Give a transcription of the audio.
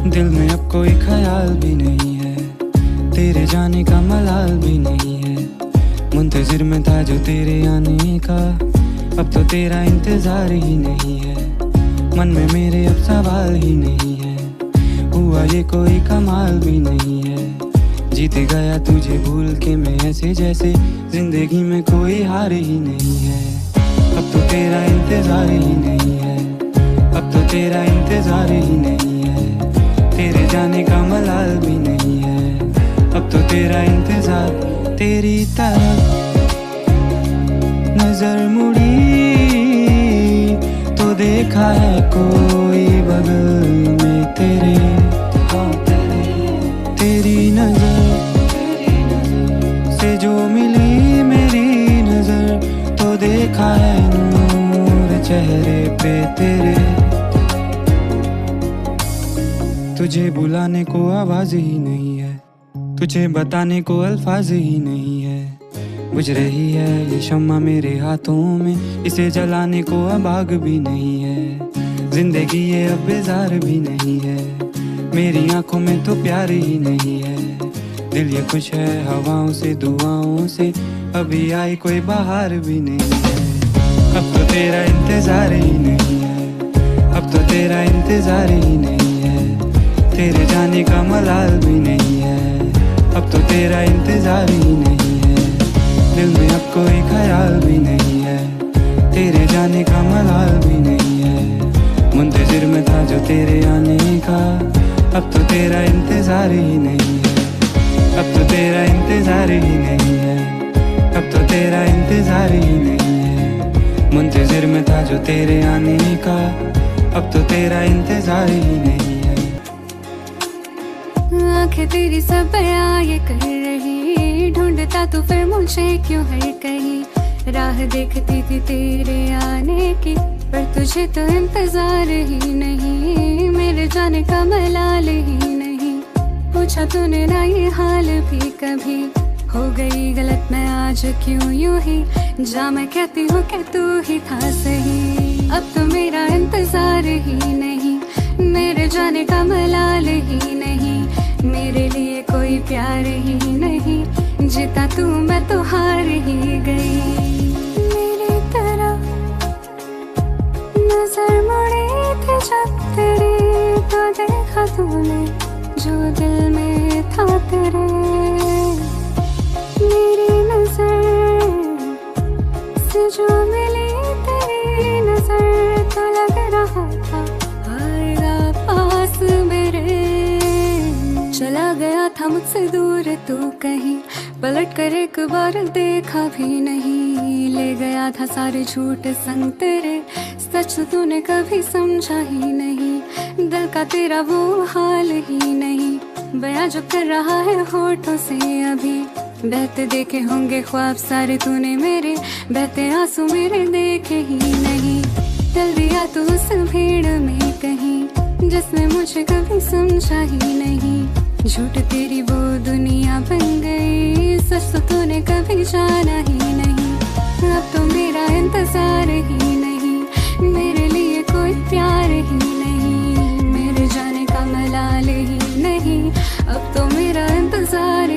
दिल में अब कोई ख्याल भी नहीं है, तेरे जाने का मलाल भी नहीं है। मुंतजिर में था जो तेरे आने का, अब तो तेरा इंतजार ही नहीं है। मन में मेरे अब सवाल ही नहीं है, हुआ ये कोई कमाल भी नहीं है। जीत गया तुझे भूल के मैं ऐसे जैसे जिंदगी में कोई हार ही नहीं है। अब तो तेरा इंतजार ही नहीं है, अब तो तेरा इंतजार ही नहीं है। तेरे जाने का मलाल भी नहीं है, अब तो तेरा इंतजार। तेरी तरफ नजर मुड़ी तो देखा है कोई बगल में तेरे। तेरी नजर से जो मिली मेरी नजर, तो देखा है नूर चेहरे पे तेरे। तुझे बुलाने को आवाज ही नहीं है, तुझे बताने को अल्फाज ही नहीं है। बुझ रही है ये शम्मा मेरे हाथों में, इसे जलाने को अब आग भी नहीं है। जिंदगी ये अब बेजार भी नहीं है, मेरी आंखों में तो प्यार ही नहीं है। दिल ये खुश है हवाओं से दुआओं से, अभी आई कोई बहार भी नहीं है। अब तो तेरा इंतजार ही नहीं है, अब तो तेरा इंतजार ही नहीं है। तेरे जाने का मलाल भी नहीं है, अब तो तेरा इंतजार ही नहीं है। दिल में अब कोई ख्याल भी नहीं है, तेरे जाने का मलाल भी नहीं है। मुंतजिर में था जो तेरे आने का, अब तो तेरा इंतजार ही नहीं है, अब तो तेरा इंतजार ही नहीं है, अब तो तेरा इंतजार ही नहीं है। मुंतजिर में था जो तेरे आने का, अब तो तेरा इंतजार ही नहीं है। आंखें तेरी सब बयां ये कर रही, ढूंढता तो फिर मुझे क्यों हर कहीं। राह देखती थी तेरे आने की, पर तुझे तो इंतजार ही नहीं। मेरे जाने का मलाल ही नहीं, पूछा तूने ना ये हाल भी कभी। हो गई गलत मैं आज क्यों यूं ही, जा मैं कहती हूँ कि तू ही था सही। अब तो मेरा इंतजार ही नहीं, मेरे जाने का मलाल ही नहीं। मेरे लिए कोई प्यार ही नहीं, जीता तू मैं तो हार ही गई। मेरी तरफ नजर मुड़ी थी जब तेरी, तो देखा तूने जो दिल में था तेरे। मेरी नजर से जो मिली तेरी नजर, तो लग रहा था आएगा पास मेरे। चला गया था मुझसे दूर तू कहीं, पलट कर एक बार देखा भी नहीं। ले गया था सारे झूठ संग तेरे, सच तो तूने कभी समझा ही नहीं। दिल का तेरा वो हाल ही नहीं, बयां जो कर रहा है होठों से अभी। बहते देखे होंगे ख्वाब सारे तूने मेरे, बहते आंसू मेरे देखे ही नहीं। चल दिया तू उस भीड़ में कहीं, जिसने मुझे कभी समझा ही नहीं। झूठ तेरी वो दुनिया बन गई, सच तो तूने कभी जाना ही नहीं। अब तो मेरा इंतजार ही नहीं, मेरे लिए कोई प्यार ही नहीं। मेरे जाने का मलाल ही नहीं, अब तो मेरा इंतजार